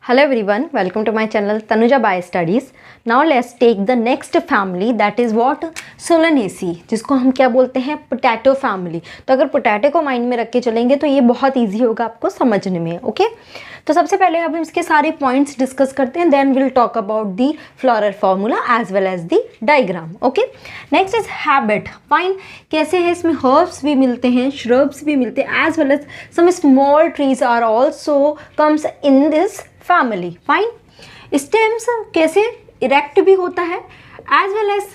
Hello everyone, welcome to my channel Tanuja Bio Studies. Now let's take the next family, that is what? Solanaceae, जिसको हम क्या बोलते हैं? Potato family. तो अगर पोटैटो को माइंड में रख के चलेंगे तो ये बहुत ईजी होगा आपको समझने में. ओके तो सबसे पहले अब हम इसके सारे पॉइंट्स डिस्कस करते हैं, then will talk about the floral formula as well as the diagram. Okay next is habit. Fine, कैसे है? इसमें हर्ब्स भी मिलते हैं, श्रब्स भी मिलते हैं, as well as some small trees are also comes in this family. Fine, stems कैसे? इरेक्ट भी होता है एज वेल एज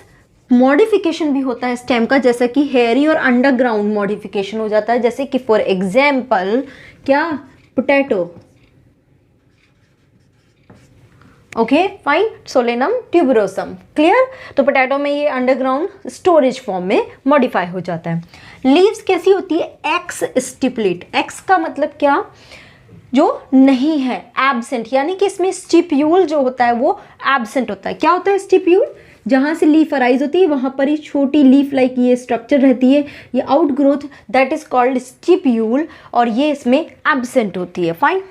मॉडिफिकेशन भी होता है स्टेम का, जैसा कि हेयरी और अंडरग्राउंड मॉडिफिकेशन हो जाता है, जैसे कि फॉर एग्जाम्पल क्या? Potato. Okay fine, Solanum tuberosum. Clear? तो पोटैटो में ये अंडरग्राउंड स्टोरेज फॉर्म में मॉडिफाई हो जाता है. लीव्स कैसी होती है? X stipulate. एक्स का मतलब क्या? जो नहीं है, एब्सेंट, यानी कि इसमें स्टिप्यूल जो होता है वो एब्सेंट होता है. क्या होता है स्टिप्यूल? जहाँ से लीफ अराइज होती है वहाँ पर ही छोटी लीफ लाइक ये स्ट्रक्चर रहती है, ये outgrowth, that is called stipule, और ये इसमें एब्सेंट होती है. Fine,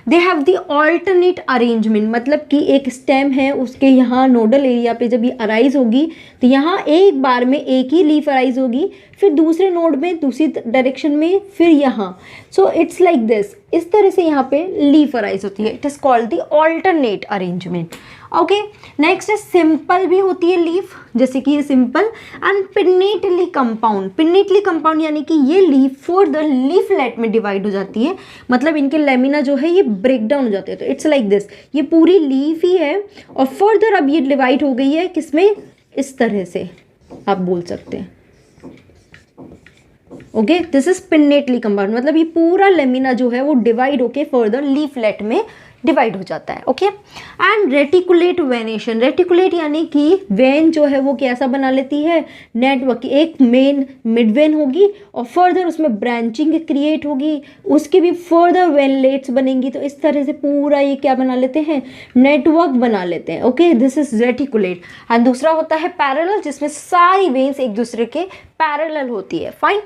they have the alternate arrangement, मतलब कि एक स्टेम है, उसके यहाँ नोडल एरिया पे जब ये अराइज होगी तो यहाँ एक बार में एक ही लीफ अराइज होगी, फिर दूसरे नोड में दूसरी डायरेक्शन में, फिर यहाँ. सो इट्स लाइक दिस, इस तरह से यहाँ पे लीफ अराइज होती है. It is called the alternate arrangement. Okay next simple भी होती है लीफ, जैसे कि ये simple, and pinnately compound. Pinnately compound यानी कि ये लीफ फर्दर लीफलेट में डिवाइड हो जाती है, मतलब इनके लेमिना जो है ये ब्रेक डाउन हो जाते हैं. तो इट्स लाइक दिस, ये पूरी लीफ ही है और फर्दर अब ये डिवाइड हो गई है किसमें? इस तरह से आप बोल सकते हैं. Okay this is pinnately compound, मतलब ये पूरा लेमिना जो है वो डिवाइड होके फर्दर लीफलेट में डिवाइड हो जाता है. Okay and reticulate venation. Reticulate यानी कि वेन जो है वो कैसा बना लेती है? नेटवर्क. एक मेन मिड वेन होगी और फर्दर उसमें ब्रांचिंग क्रिएट होगी, उसके भी फर्दर वेनलेट्स बनेंगी. तो इस तरह से पूरा ये क्या बना लेते हैं? नेटवर्क बना लेते हैं. Okay this is reticulate. And दूसरा होता है पैरेलल, जिसमें सारी वेन्स एक दूसरे के पैरेलल होती है. फाइन,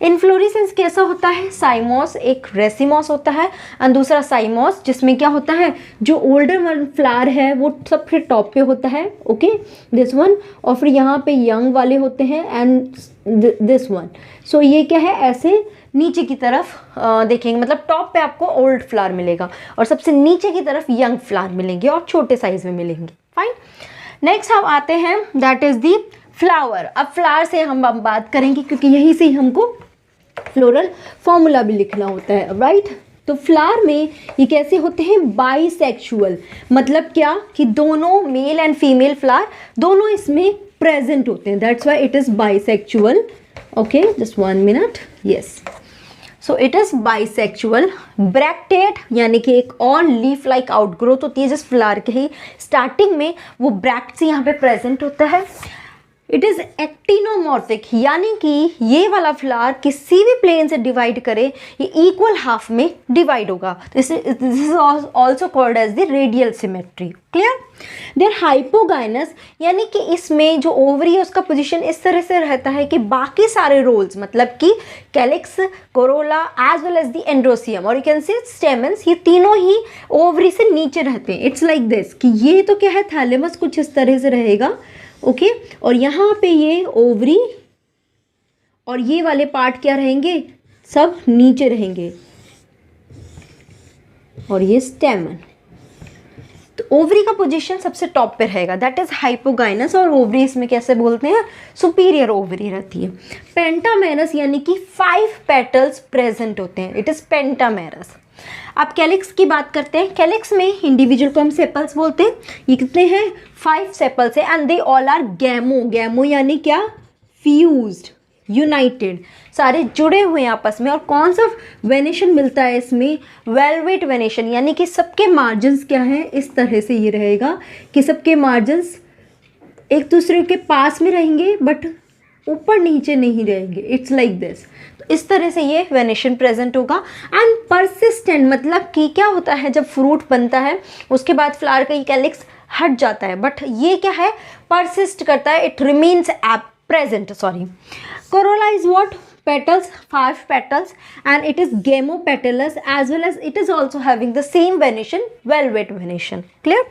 इन्फ्लोरेसेंस कैसा होता है? साइमोस, एक रेसिमोस होता है एंड दूसरा साइमोस, जिसमें क्या होता है? जो ओल्डर वन फ्लावर है वो सबसे टॉप पे होता है. ओके दिस वन, और फिर यहाँ पे यंग वाले होते हैं एंड दिस वन. सो ये क्या है? ऐसे नीचे की तरफ देखेंगे, मतलब टॉप पे आपको ओल्ड फ्लावर मिलेगा और सबसे नीचे की तरफ यंग फ्लावर मिलेंगे और छोटे साइज में मिलेंगे. फाइन, नेक्स्ट हम आते हैं, दैट इज दी फ्लावर. अब फ्लावर से हम बात करेंगे क्योंकि यहीं से ही हमको फ्लोरल फॉर्मूला भी लिखना होता है, राइट? तो फ्लावर में ये कैसे होते हैं? बाइसेक्सुअल. मतलब क्या? कि दोनों मेल एंड फीमेल फ्लावर दोनों इसमें प्रेजेंट होते हैं, that's why it is bisexual. Okay just 1 minute. Yes, so it is bisexual. Bracted यानी कि एक और लीफ लाइक आउटग्रोथ होती है जिस फ्लावर के ही स्टार्टिंग में वो ब्रैक्ट से यहाँ पे प्रेजेंट होता है. इट इज़ एक्टिनोमॉर्फिक, यानी कि ये वाला फ्लावर किसी भी प्लेन से डिवाइड करे ये इक्वल हाफ में डिवाइड होगा. This is also called as the radial symmetry. Clear? They're hypogynous, यानी कि इसमें जो ओवरी है उसका पोजीशन इस तरह से रहता है कि बाकी सारे रोल्स, मतलब कि calyx, corolla as well as the androecium और यू कैन सी स्टेमन्स, ये तीनों ही ओवरी से नीचे रहते हैं. इट्स लाइक दिस कि ये तो क्या है? थैलेमस कुछ इस तरह से रहेगा. ओके और यहाँ पे ये ओवरी और ये वाले पार्ट क्या रहेंगे? सब नीचे रहेंगे और ये स्टेमन. तो ओवरी का पोजीशन सबसे टॉप पे रहेगा, दैट इज हाइपोगाइनस, और ओवरी इसमें कैसे बोलते हैं? सुपीरियर ओवरी रहती है. पेंटामेरस यानी कि 5 पेटल्स प्रेजेंट होते हैं, इट इज पेंटामेरस. अब कैलिक्स की बात करते हैं. कैलिक्स में इंडिविजुअल को हम सेपल्स बोलते हैं. ये कितने हैं? 5 सेपल्स है एंड दे ऑल आर गैमो. गैमो यानी क्या? फ्यूज्ड, यूनाइटेड, सारे जुड़े हुए हैं आपस में. और कौन सा वेनेशन मिलता है इसमें? वेलवेट वेनेशन, यानी कि सबके मार्जिन्स क्या हैं? इस तरह से ये रहेगा कि सबके मार्जिन्स एक दूसरे के पास में रहेंगे बट ऊपर नीचे नहीं रहेंगे. It's like this. तो इस तरह से ये वेनेशन प्रेजेंट होगा. एंड परसिस्टेंट, मतलब कि क्या होता है? जब फ्रूट बनता है उसके बाद फ्लावर का कैलिक्स हट जाता है, बट ये क्या है? परसिस्ट करता है, it remains present. Sorry, Corolla is what? petals, 5 petals, and it is gamopetalous as well as it is also having the same venation, velvet venation. Clear?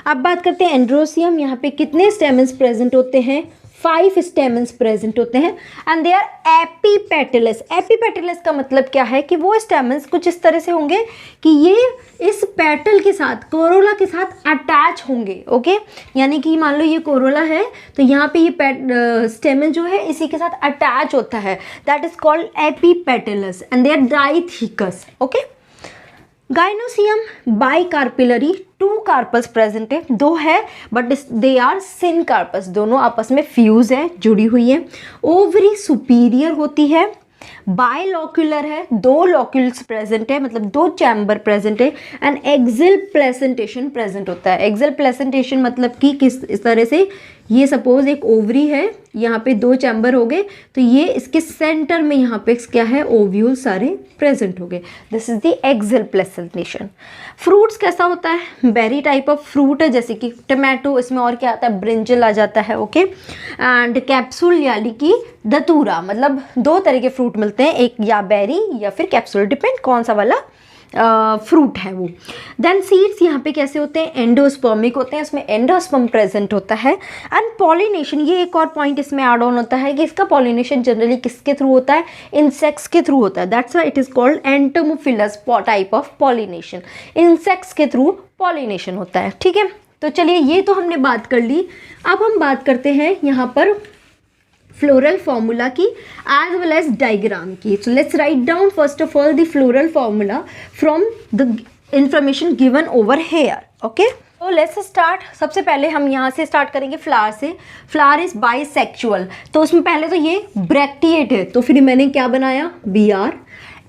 अब बात करते हैं एंड्रोसियम. यहाँ पे कितने स्टेमन्स प्रेजेंट होते हैं? 5 स्टेमन्स प्रेजेंट होते हैं and they are epipetalous. Epipetalous का मतलब क्या है कि वो स्टेमन्स कुछ इस तरह से होंगे कि ये इस पेटल के साथ, कोरोला के साथ अटैच होंगे. ओके, यानी कि मान लो ये कोरोला है तो यहाँ पे ये स्टेमन जो है इसी के साथ अटैच होता है. That is called epipetalous and they are dithecous. Okay, gynoecium bicarpellary, 2 carpels present है, 2 है but they are syncarpous, दोनों आपस में फ्यूज है, जुड़ी हुई है. ओवरी सुपीरियर होती है, बायलॉक्यूलर है, 2 लॉक्यूल्स प्रेजेंट है, मतलब 2 चैम्बर प्रेजेंट है एंड एक्सिल प्लेसेंटेशन प्रेजेंट होता है. एक्सिल प्लेसेंटेशन मतलब कि किस इस तरह से, ये सपोज एक ओवरी है, यहाँ पे 2 चैम्बर हो गए तो ये इसके सेंटर में यहाँ पे क्या है, ओव्यूल सारे प्रेजेंट हो गए. This is the axile placentation. Fruits कैसा होता है? बेरी टाइप ऑफ फ्रूट है, जैसे कि टमाटो, इसमें और क्या आता है, ब्रिंजल आ जाता है. ओके, एंड कैप्सूल यानी कि दतूरा, मतलब 2 तरह के फ्रूट मिलते हैं, एक या बेरी या फिर कैप्सूल, डिपेंड कौन सा वाला फ्रूट है वो. देन सीड्स यहाँ पे कैसे होते हैं, एंडोस्पर्मिक होते हैं, इसमें एंडोस्पर्म प्रेजेंट होता है. एंड पॉलिनेशन, ये एक और पॉइंट इसमें ऐड ऑन होता है कि इसका पॉलिनेशन जनरली किसके थ्रू होता है, इंसेक्ट्स के थ्रू होता है. That's why it is called entomophilous type of pollination. Insects के थ्रू पॉलिनेशन होता है. ठीक है, तो चलिए ये तो हमने बात कर ली. अब हम बात करते हैं यहाँ पर फ्लोरल फॉर्मूला की as well as डायग्राम की. So let's write down first of all the floral formula from the information given over here. Okay? So let's start. सबसे पहले हम यहाँ से स्टार्ट करेंगे फ्लावर से. फ्लावर इज बाइसेक्चुअल, तो उसमें पहले तो ये ब्रैक्टिएट है, तो फिर मैंने क्या बनाया, BR.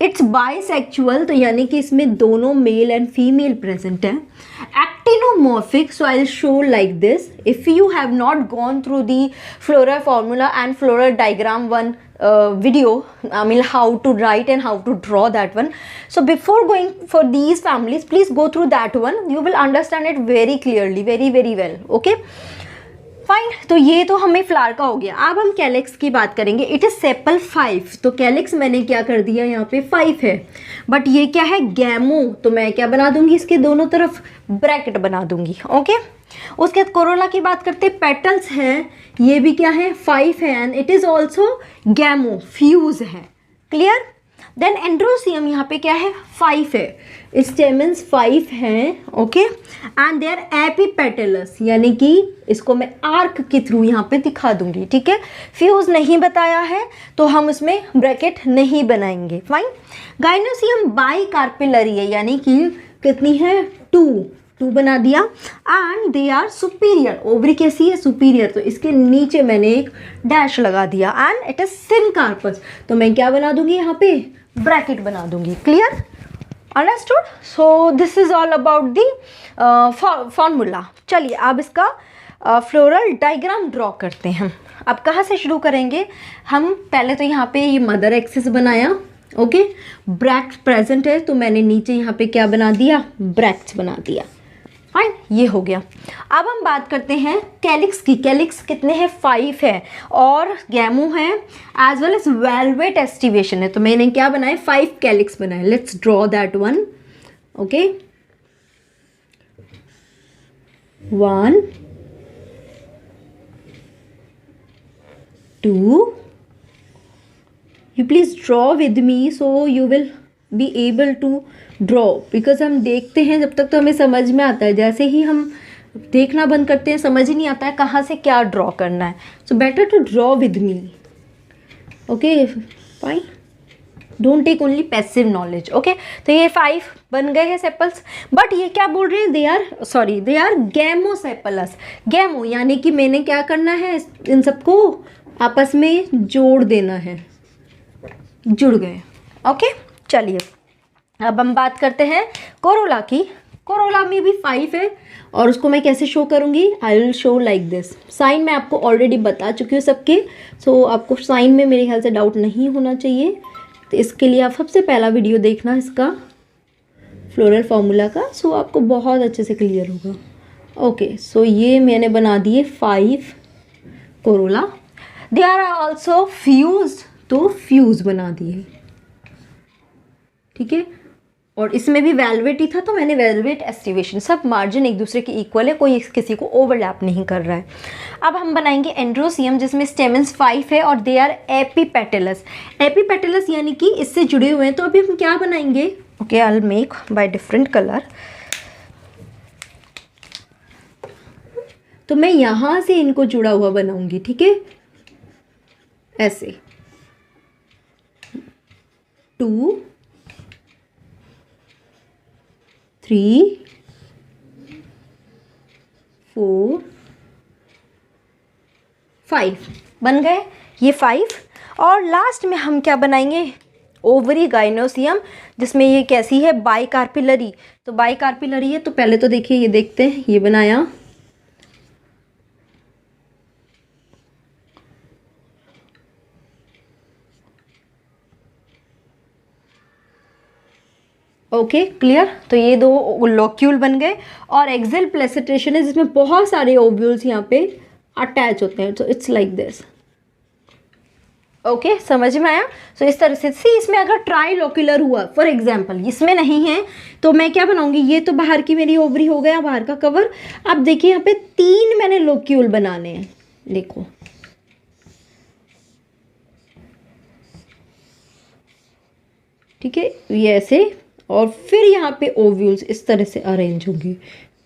इट्स बाइसेक्चुअल, तो यानी कि इसमें दोनों मेल एंड फीमेल प्रेजेंट है. Actinomorphic, so I will show like this. If you have not gone through the floral formula and floral diagram one video, I mean how to write and how to draw that one. So before going for these families, please go through that one. You will understand it very clearly, very well. Okay, fine. तो ये तो हमें flower का हो गया. अब हम calyx की बात करेंगे. इट इज सेपल 5, तो कैलिक्स मैंने क्या कर दिया, यहाँ पे 5 है, बट ये क्या है, गैमो, तो मैं क्या बना दूंगी, इसके दोनों तरफ ब्रैकेट बना दूंगी. ओके, उसके बाद कोरोला की बात करते हैं. पेटल्स है, ये भी क्या है, 5 है and it is also gamo, fuse है. क्लियर? देन एंड्रोसियम यहाँ पे क्या है, 5 है, स्टेमन्स 5 हैं. Okay, and they are epipetalous, यानी कि इसको मैं आर्क के थ्रू यहाँ पे दिखा दूंगी. ठीक है, फ्यूज नहीं बताया है तो हम उसमें ब्रैकेट नहीं बनाएंगे. फाइन. गाइनोसियम बाइकार्पिलरी है, यानी कि कितनी है, 2 बना दिया. And they are superior, ovary कैसी है, सुपीरियर, तो इसके नीचे मैंने एक डैश लगा दिया. And it is syncarpous, तो मैं क्या बना दूंगी, यहाँ पे ब्रैकेट बना दूंगी. Clear? Understood? So this is all about the formula. चलिए अब इसका फ्लोरल डायग्राम ड्रॉ करते हैं. अब कहाँ से शुरू करेंगे हम, पहले तो यहाँ पे ये मदर एक्सिस बनाया. ओके, ब्रैक्ट प्रेजेंट है, तो मैंने नीचे यहाँ पे क्या बना दिया, ब्रैक्ट्स बना दिया. फाइन, ये हो गया. अब हम बात करते हैं कैलिक्स की. कैलिक्स कितने हैं, 5 है, और गैमो है as well as valvate aestivation है, तो मैंने क्या बनाया, 5 कैलिक्स बनाए. Let's draw that one. Okay, 1 2, you please draw with me so you will be able to draw, because हम देखते हैं जब तक तो हमें समझ में आता है, जैसे ही हम देखना बंद करते हैं समझ ही नहीं आता है कहाँ से क्या ड्रॉ करना है. So better to draw with me. Okay, fine, don't take only passive knowledge. Okay, तो ये 5 बन गए हैं सेपल्स, बट ये क्या बोल रहे हैं, दे आर गैमोसेपलस. गैमो यानी कि मैंने क्या करना है, इन सबको आपस में जोड़ देना है, जुड़ गए. ओके, चलिए अब हम बात करते हैं कोरोला की. कोरोला में भी 5 है और उसको मैं कैसे शो करूँगी, I will show like this. Since मैं आपको ऑलरेडी बता चुकी हूँ सबके, सो आपको साइन में मेरे ख्याल से डाउट नहीं होना चाहिए. तो इसके लिए आप सबसे पहला वीडियो देखना इसका फ्लोरल फार्मूला का, सो आपको बहुत अच्छे से क्लियर होगा. ओके, सो ये मैंने बना दिए 5 corolla. They are also fused, तो फ्यूज बना दिए, ठीक है। और इसमें भी वेलवेट ही था तो मैंने वेलवेट एस्टिवेशन, सब मार्जिन एक दूसरे के इक्वल है, कोई किसी को ओवरलैप नहीं कर रहा है। अब हम बनाएंगे एंड्रोसियम जिसमें स्टेमन्स 5 है और दे आर एपीपेटलस। एपीपेटलस यानी कि इससे जुड़े हुए हैं। तो अभी हम क्या बनाएंगे, okay I will make by different colour. तो मैं यहाँ से इनको जुड़ा हुआ बनाऊंगी, ठीक है, ऐसे 2 3 4 5 बन गए ये 5। और लास्ट में हम क्या बनाएंगे, ओवरी गाइनोसियम जिसमें ये कैसी है, बाइकार्पिलरी। तो बाइकार्पिलरी है तो पहले तो देखिए ये देखते हैं, ये बनाया, ओके क्लियर। तो ये 2 लोक्यूल बन गए और एक्सेल प्लेसिट्रेशन है जिसमें बहुत सारे ओव्यूल्स यहाँ पे अटैच होते हैं। तो इट्स लाइक दिस, ओके समझ में आया। सो इस तरह से इसमें अगर ट्राइलोक्यूलर हुआ फॉर एग्जांपल, इसमें नहीं है तो मैं क्या बनाऊंगी, ये तो बाहर की मेरी ओवरी हो गया, बाहर का कवर। अब देखिए यहाँ पे 3 मैंने लोक्यूल बनाने हैं, देखो ठीक है, ये ऐसे, और फिर यहाँ पे ओव्यूल्स इस तरह से अरेंज होंगे।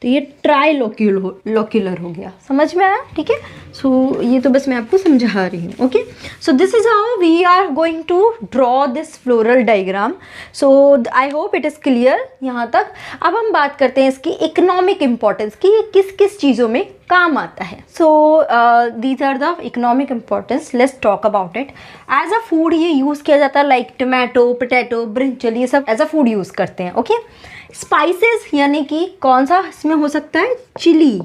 तो ये लोक्यूलर हो गया, समझ में आया, ठीक है। सो ये तो बस मैं आपको समझा रही हूँ, okay. So this is how we are going to draw this floral diagram. So I hope it is clear यहाँ तक। अब हम बात करते हैं इसकी इकोनॉमिक इम्पोर्टेंस की, किस किस चीज़ों में काम आता है। So these are the economic importance, let's talk about it. As a food ये यूज़ किया जाता है, लाइक टमाटो, पोटैटो, ब्रिंजल, ये सब एज अ फूड यूज़ करते हैं, ओके। स्पाइसेस यानी कि कौन सा इसमें हो सकता है, chilli,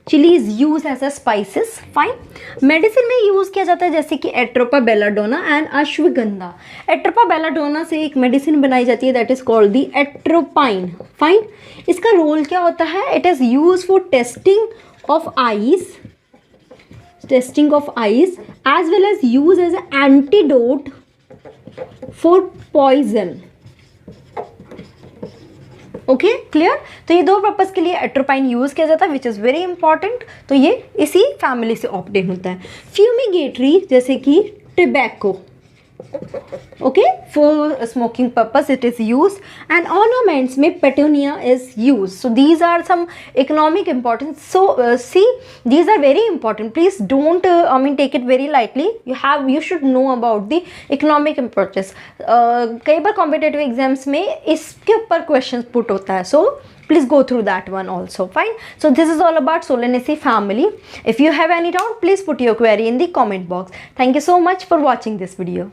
chilli is use as a spices, fine. Medicine में यूज किया जाता है जैसे कि atropa belladonna and ashwagandha. Atropa belladonna से एक मेडिसिन बनाई जाती है that is called the atropine, fine. इसका रोल क्या होता है, it is use for testing of eyes, testing of eyes as well as use as antidote for poison, okay clear. तो ये 2 पर्पज़ के लिए एट्रोपाइन यूज़ किया जाता है विच इज़ वेरी इंपॉर्टेंट। तो ये इसी फैमिली से ऑब्टेन होता है। फ्यूमिगेटरी जैसे कि tobacco, okay, for smoking purpose it is use. And ornaments में petunia is use. So these are some economic importance. So see these are very important, please don't I mean take it very lightly, you should know about the economic importance. कई बार competitive exams में इसके ऊपर question put होता है, सो please go through that one also, fine. So this is all about Solanaceae family. If you have any doubt, please put your query in the comment box. Thank you so much for watching this video.